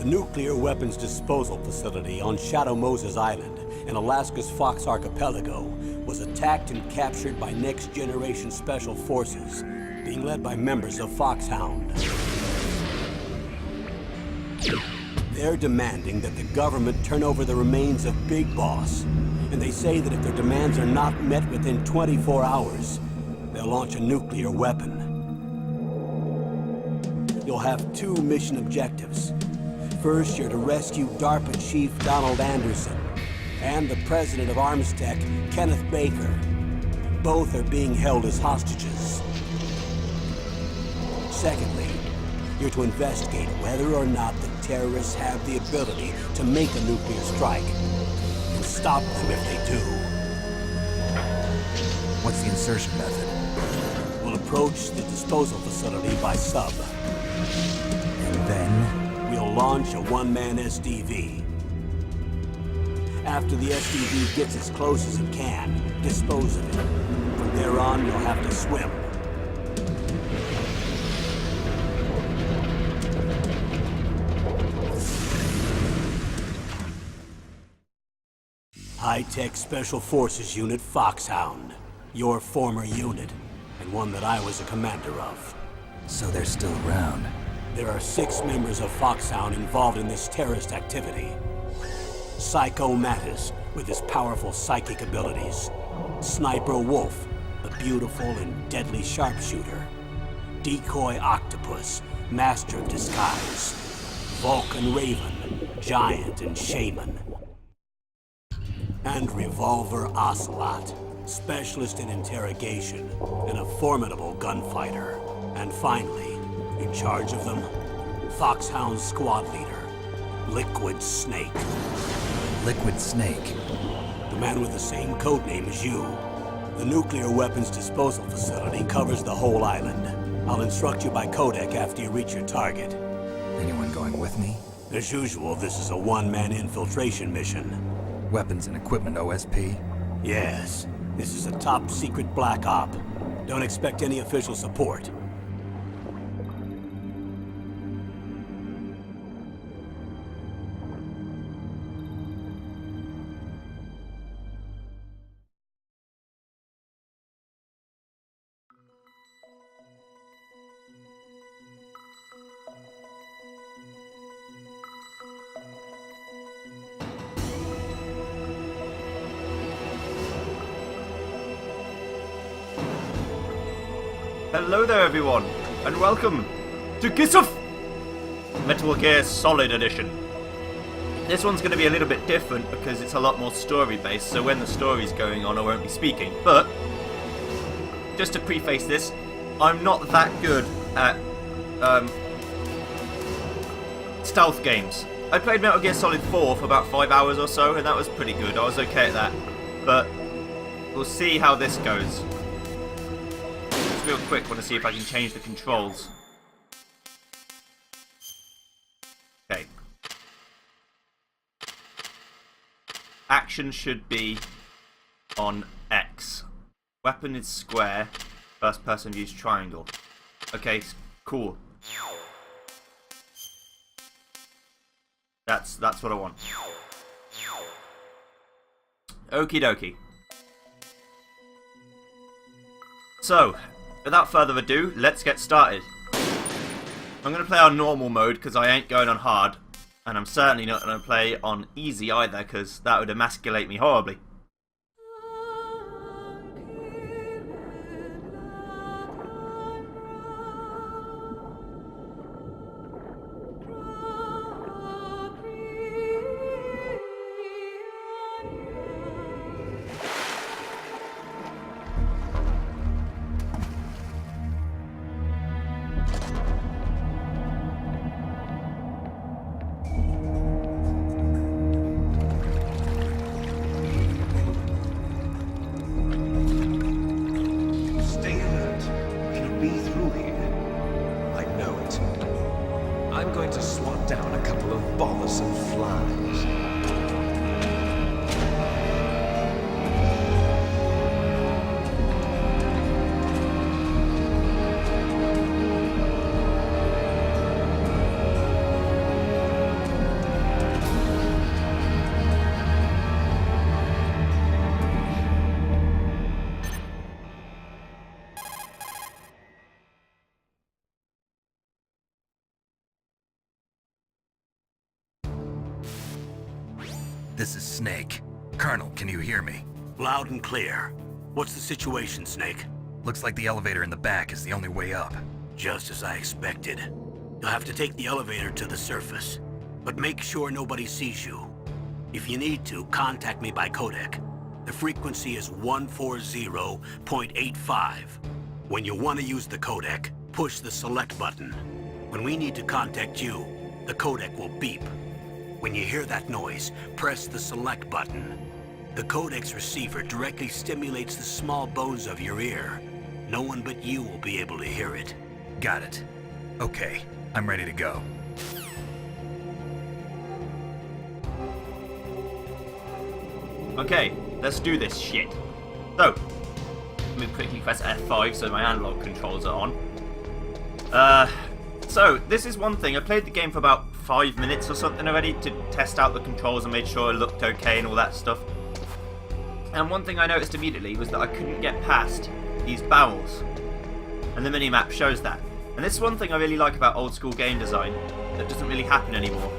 The nuclear weapons disposal facility on Shadow Moses Island in Alaska's Fox Archipelago was attacked and captured by next-generation special forces, being led by members of Foxhound. They're demanding that the government turn over the remains of Big Boss, and they say that if their demands are not met within 24 hours, they'll launch a nuclear weapon. You'll have two mission objectives. First, you're to rescue DARPA Chief Donald Anderson and the president of Armstech, Kenneth Baker. Both are being held as hostages. Secondly, you're to investigate whether or not the terrorists have the ability to make a nuclear strike and stop them if they do. What's the insertion method? We'll approach the disposal facility by sub. And then? We'll launch a one-man SDV. After the SDV gets as close as it can, dispose of it. From there on, you'll have to swim. High-Tech Special Forces Unit Foxhound. Your former unit, and one that I was a commander of. So they're still around. There are 6 members of Foxhound involved in this terrorist activity. Psycho Mattis, with his powerful psychic abilities. Sniper Wolf, the beautiful and deadly sharpshooter. Decoy Octopus, master of disguise. Vulcan Raven, giant and shaman. And Revolver Ocelot, specialist in interrogation and a formidable gunfighter. And finally, in charge of them, Foxhound squad leader, Liquid Snake. Liquid Snake? The man with the same codename as you. The nuclear weapons disposal facility covers the whole island. I'll instruct you by codec after you reach your target. Anyone going with me? As usual, this is a one-man infiltration mission. Weapons and equipment OSP? Yes. This is a top-secret black op. Don't expect any official support. Hello there everyone, and welcome to GISHF! Metal Gear Solid Edition. This one's going to be a little bit different because it's a lot more story based, so when the story's going on I won't be speaking. But, just to preface this, I'm not that good at stealth games. I played Metal Gear Solid 4 for about 5 hours or so, and that was pretty good. I was okay at that. But, we'll see how this goes. Real quick, want to see if I can change the controls. Okay. Action should be on X. Weapon is square. First person view is triangle. Okay, cool. That's what I want. Okie dokie. So, without further ado, let's get started. I'm going to play on normal mode because I ain't going on hard. And I'm certainly not going to play on easy either because that would emasculate me horribly. This is Snake. Colonel, can you hear me? Loud and clear. What's the situation, Snake? Looks like the elevator in the back is the only way up. Just as I expected. You'll have to take the elevator to the surface, but make sure nobody sees you. If you need to, contact me by codec. The frequency is 140.85. When you want to use the codec, push the select button. When we need to contact you, the codec will beep. When you hear that noise, press the select button. The codec's receiver directly stimulates the small bones of your ear. No one but you will be able to hear it. Got it. Okay, I'm ready to go. Okay, let's do this shit. So, let me quickly press F5 so my analog controls are on. So, this is one thing. I played the game for about 5 minutes or something already to test out the controls and made sure it looked okay and all that stuff. And one thing I noticed immediately was that I couldn't get past these barrels. And the minimap shows that. And this is one thing I really like about old school game design that doesn't really happen anymore.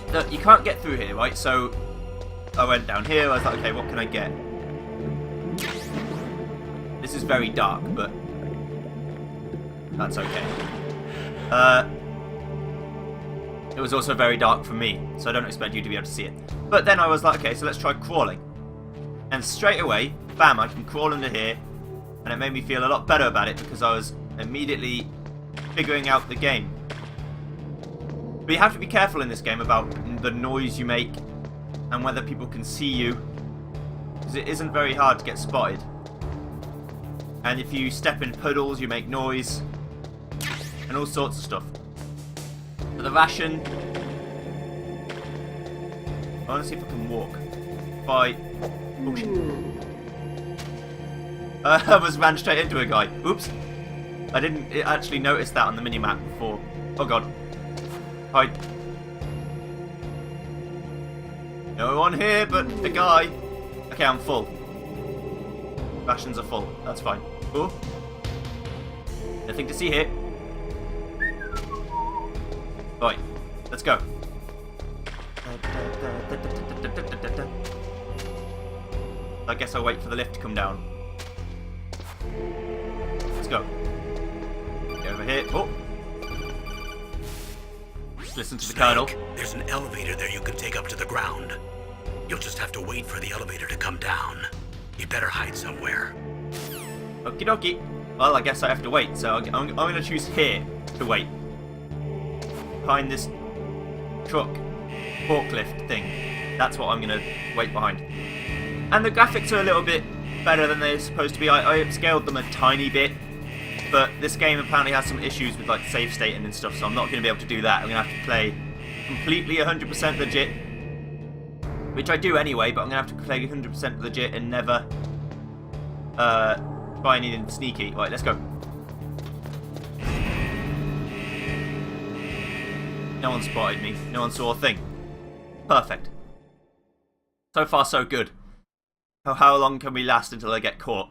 That you can't get through here, right? So I went down here, I was like, okay, what can I get? This is very dark, but that's okay. It was also very dark for me, so I don't expect you to be able to see it. But then I was like, okay, so let's try crawling. And straight away, bam, I can crawl into here. And it made me feel a lot better about it because I was immediately figuring out the game. But you have to be careful in this game about the noise you make and whether people can see you, because it isn't very hard to get spotted. And if you step in puddles, you make noise and all sorts of stuff. For the ration, I want to see if I can walk. By oh shit. I almost ran straight into a guy. Oops. I didn't actually notice that on the minimap before. Oh god. Hide. No one here but the guy. Okay, I'm full. Rations are full. That's fine. Oh. Nothing to see here. Right. Let's go. I guess I'll wait for the lift to come down. Let's go. Get over here. Oh! Just listen to the colonel. There's an elevator there you can take up to the ground. You'll just have to wait for the elevator to come down. You better hide somewhere. Okie dokie. Well, I guess I have to wait, so I'm going to choose here to wait. Behind this truck forklift thing. That's what I'm going to wait behind. And the graphics are a little bit better than they're supposed to be. I upscaled them a tiny bit, but this game apparently has some issues with like save stating and stuff, so I'm not going to be able to do that. I'm going to have to play completely 100% legit, which I do anyway, but I'm going to have to play 100% legit and never try anything sneaky. Right, let's go. No one spotted me. No one saw a thing. Perfect. So far, so good. How long can we last until I get caught?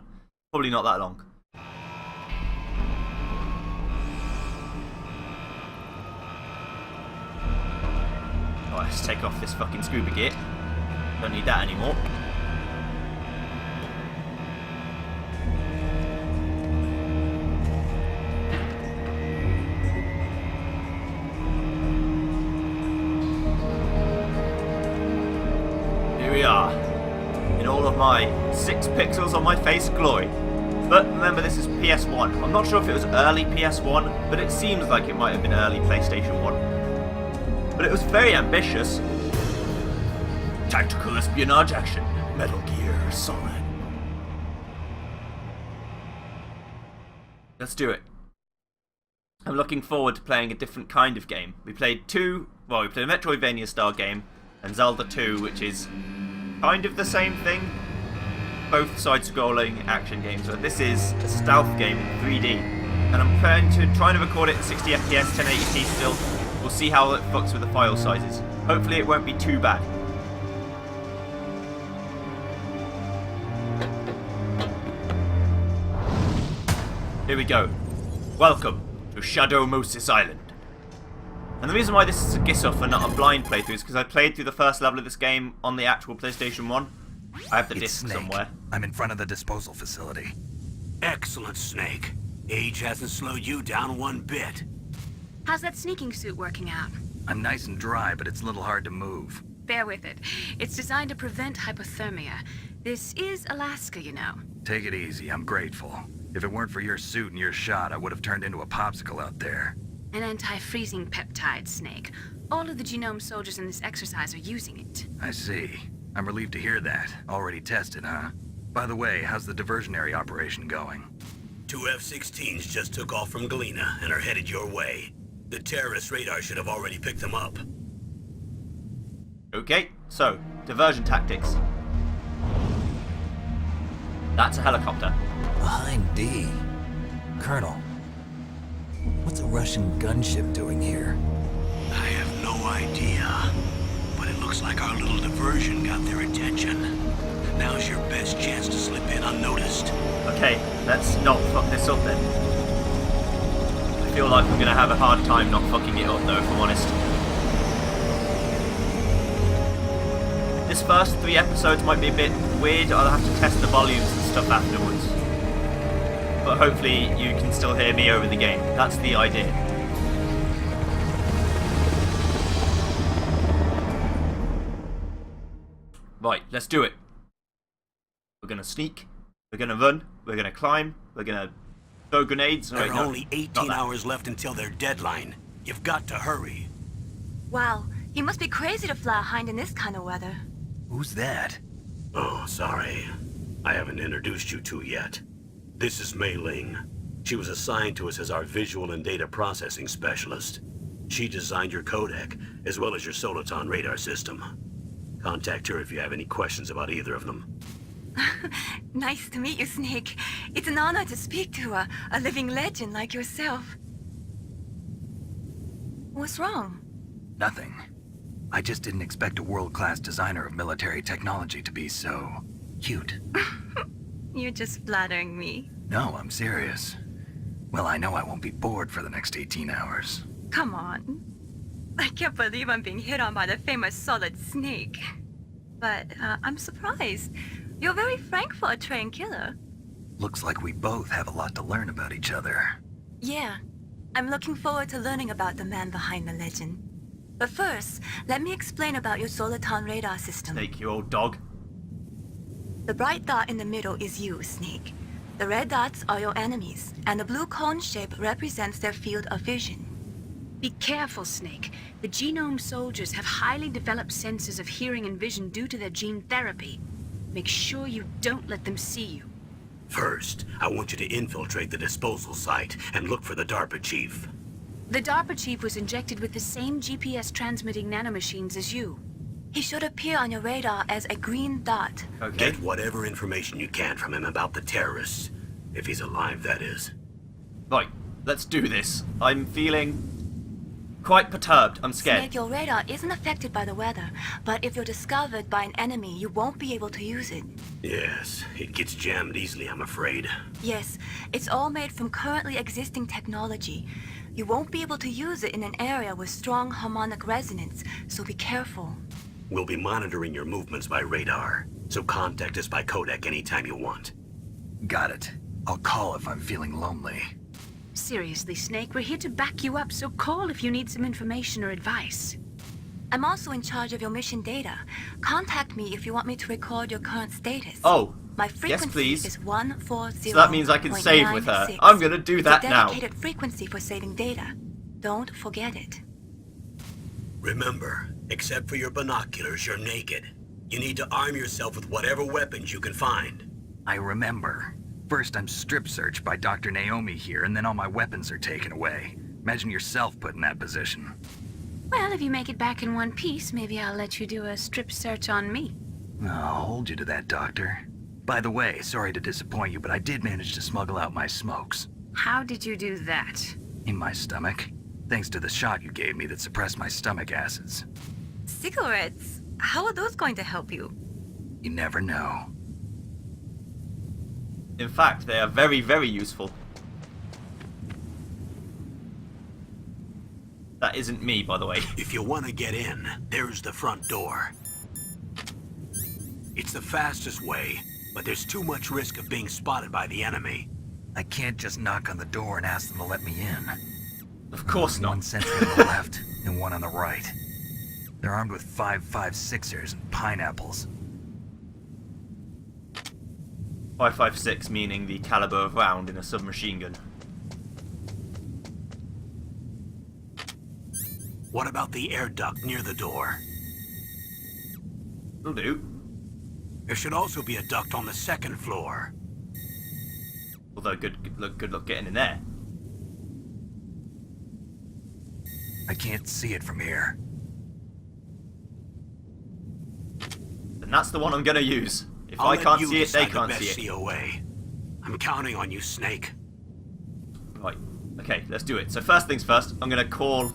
Probably not that long. Alright, let's take off this fucking scuba gear. Don't need that anymore. Here we are. In all of my 6 pixels on my face glory. But remember, this is PS1. I'm not sure if it was early PS1, but it seems like it might have been early PlayStation 1. But it was very ambitious. Tactical espionage action. Metal Gear Solid. Let's do it. I'm looking forward to playing a different kind of game. We played a Metroidvania style game, and Zelda 2, which is kind of the same thing. Both side-scrolling action games, but this is a stealth game in 3D. And I'm trying to record it at 60 FPS, 1080p still. We'll see how it fucks with the file sizes. Hopefully it won't be too bad. Here we go. Welcome to Shadow Moses Island. And the reason why this is a GISHF and not a blind playthrough is because I played through the first level of this game on the actual PlayStation 1. I have the It's disc Snake. somewhere. I'm in front of the disposal facility. Excellent, Snake. Age hasn't slowed you down one bit. How's that sneaking suit working out? I'm nice and dry, but it's a little hard to move. Bear with it. It's designed to prevent hypothermia. This is Alaska, you know. Take it easy, I'm grateful. If it weren't for your suit and your shot, I would have turned into a popsicle out there. An anti-freezing peptide, Snake. All of the genome soldiers in this exercise are using it. I see. I'm relieved to hear that. Already tested, huh? By the way, how's the diversionary operation going? 2 F-16s just took off from Galena and are headed your way. The terrorist radar should have already picked them up. Okay, so, diversion tactics. That's a helicopter. Behind D. Colonel, what's a Russian gunship doing here? I have no idea, but it looks like our little diversion got their attention. Now's your best chance to slip in unnoticed. Okay, let's not fuck this up then. I feel like I'm gonna have a hard time not fucking it up though, if I'm honest. This first 3 episodes might be a bit weird. I'll have to test the volumes and stuff afterwards. But hopefully you can still hear me over the game. That's the idea. Right, let's do it. We're gonna sneak, we're gonna run, we're gonna climb, we're gonna throw grenades. There are only 18 hours left until their deadline. You've got to hurry. Wow, he must be crazy to fly a hind in this kind of weather. Who's that? Oh, sorry. I haven't introduced you to yet. This is Mei Ling. She was assigned to us as our visual and data processing specialist. She designed your codec, as well as your Soliton radar system. Contact her if you have any questions about either of them. Nice to meet you, Snake. It's an honor to speak to a living legend like yourself. What's wrong? Nothing. I just didn't expect a world-class designer of military technology to be so cute. You're just flattering me. No, I'm serious. Well, I know I won't be bored for the next 18 hours. Come on. I can't believe I'm being hit on by the famous Solid Snake. But I'm surprised. You're very frank for a trained killer. Looks like we both have a lot to learn about each other. Yeah. I'm looking forward to learning about the man behind the legend. But first, let me explain about your Soliton radar system. Snake, you old dog. The bright dot in the middle is you, Snake. The red dots are your enemies, and the blue cone shape represents their field of vision. Be careful, Snake. The genome soldiers have highly developed senses of hearing and vision due to their gene therapy. Make sure you don't let them see you. First, I want you to infiltrate the disposal site and look for the DARPA chief. The DARPA chief was injected with the same GPS transmitting nanomachines as you. He should appear on your radar as a green dot. Okay. Get whatever information you can from him about the terrorists. If he's alive, that is. Right, let's do this. I'm feeling quite perturbed. I'm scared. Snake, your radar isn't affected by the weather, but if you're discovered by an enemy, you won't be able to use it. Yes, it gets jammed easily, I'm afraid. Yes, it's all made from currently existing technology. You won't be able to use it in an area with strong harmonic resonance, so be careful. We'll be monitoring your movements by radar, so contact us by codec anytime you want. Got it. I'll call if I'm feeling lonely. Seriously, Snake, we're here to back you up, so call if you need some information or advice. I'm also in charge of your mission data. Contact me if you want me to record your current status. Oh, My yes, frequency please. is 140. So that means I can save with her. I'm gonna do that it's a now. dedicated frequency for saving data. Don't forget it. Remember, except for your binoculars, you're naked. You need to arm yourself with whatever weapons you can find. I remember. First, I'm strip searched by Dr. Naomi here, and then all my weapons are taken away. Imagine yourself put in that position. Well, if you make it back in one piece, maybe I'll let you do a strip search on me. I'll hold you to that, Doctor. By the way, sorry to disappoint you, but I did manage to smuggle out my smokes. How did you do that? In my stomach. Thanks to the shot you gave me that suppressed my stomach acids. Cigarettes? How are those going to help you? You never know. In fact, they are very, very useful. That isn't me, by the way. If you want to get in, there's the front door. It's the fastest way, but there's too much risk of being spotted by the enemy. I can't just knock on the door and ask them to let me in. Of course One not. sentry on the left and one on the right. They're armed with 5.56ers and pineapples. 5.56 meaning the caliber of round in a submachine gun. What about the air duct near the door? Will do. There should also be a duct on the second floor. Although good luck getting in there. I can't see it from here. And that's the one I'm gonna use. If I'll I let can't you see it, they decide the can't best see it. COA. I'm counting on you, Snake. Right. Okay, let's do it. So first things first, I'm gonna call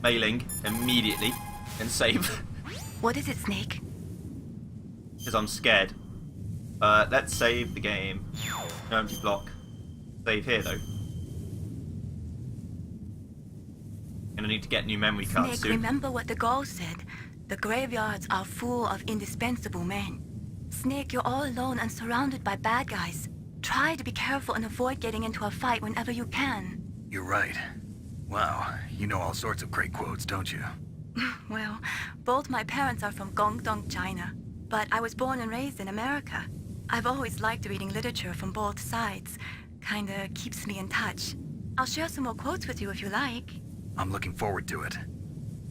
Mei Ling immediately and save. What is it, Snake? Because I'm scared. Let's save the game. No empty block. Save here though. Gonna need to get new memory cards Snake, soon. remember what the girl said. The graveyards are full of indispensable men. Snake, you're all alone and surrounded by bad guys. Try to be careful and avoid getting into a fight whenever you can. You're right. Wow, you know all sorts of great quotes, don't you? Well, both my parents are from Guangdong, China. But I was born and raised in America. I've always liked reading literature from both sides. Kinda keeps me in touch. I'll share some more quotes with you if you like. I'm looking forward to it.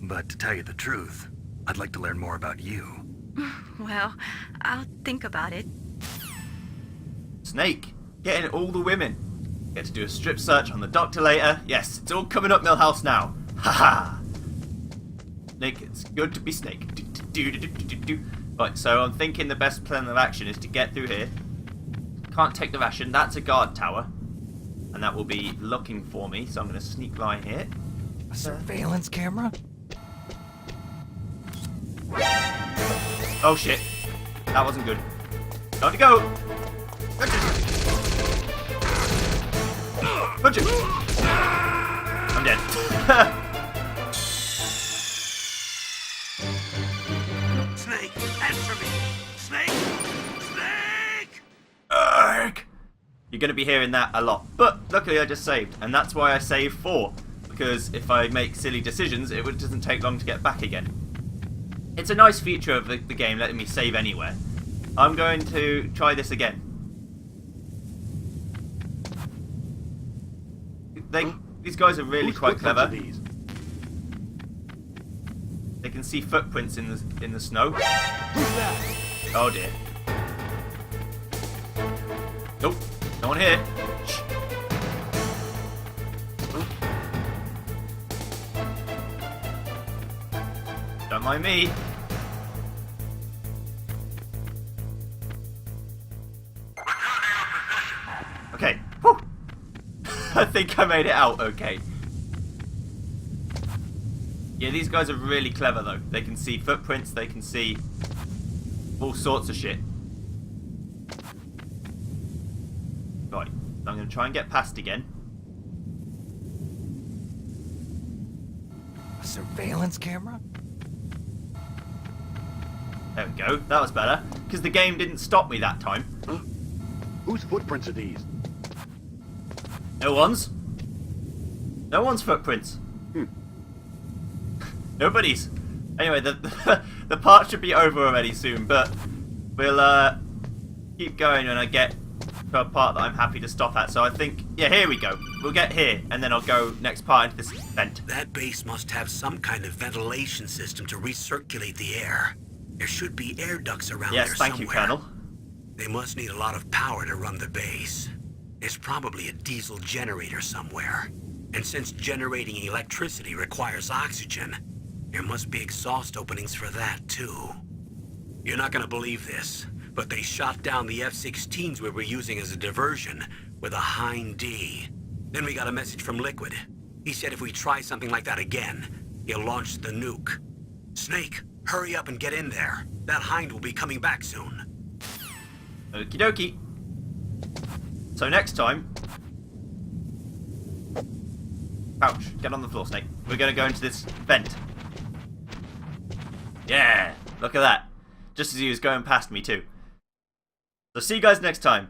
But to tell you the truth, I'd like to learn more about you. Well, I'll think about it. Snake, get in all the women. Get to do a strip search on the doctor later. Yes, it's all coming up Millhouse now. Haha. Snake, it's good to be Snake. Right, so I'm thinking the best plan of action is to get through here. Can't take the ration. That's a guard tower. And that will be looking for me. So I'm going to sneak line here. A surveillance camera? Oh shit. That wasn't good. Time to go. Punch him. I'm dead. Snake, answer me! Snake! Snake! Arg! You're going to be hearing that a lot. But luckily I just saved. And that's why I saved 4. Because if I make silly decisions, it doesn't take long to get back again. It's a nice feature of the game, letting me save anywhere. I'm going to try this again. These guys are really quite clever. They can see footprints in the snow. Oh dear. Nope, no one here. Shh. Don't mind me. Okay. Whew. I think I made it out okay. Yeah, these guys are really clever though. They can see footprints, they can see all sorts of shit. Right, I'm going to try and get past again. A surveillance camera? There we go, that was better. Because the game didn't stop me that time. Huh? Whose footprints are these? No one's. No one's footprints. Nobody's. Anyway, the part should be over already soon, but we'll keep going when I get to a part that I'm happy to stop at. So I think, yeah, here we go. We'll get here, and then I'll go next part into this vent. That base must have some kind of ventilation system to recirculate the air. There should be air ducts around Yes, there thank somewhere. you, Colonel. They must need a lot of power to run the base. There's probably a diesel generator somewhere. And since generating electricity requires oxygen, there must be exhaust openings for that, too. You're not gonna believe this, but they shot down the F-16s we were using as a diversion with a Hind D. Then we got a message from Liquid. He said if we try something like that again, he'll launch the nuke. Snake, hurry up and get in there. That Hind will be coming back soon. Okie dokie. So next time, Ouch. Get on the floor, Snake. We're gonna go into this vent. Yeah! Look at that. Just as he was going past me, too. So see you guys next time.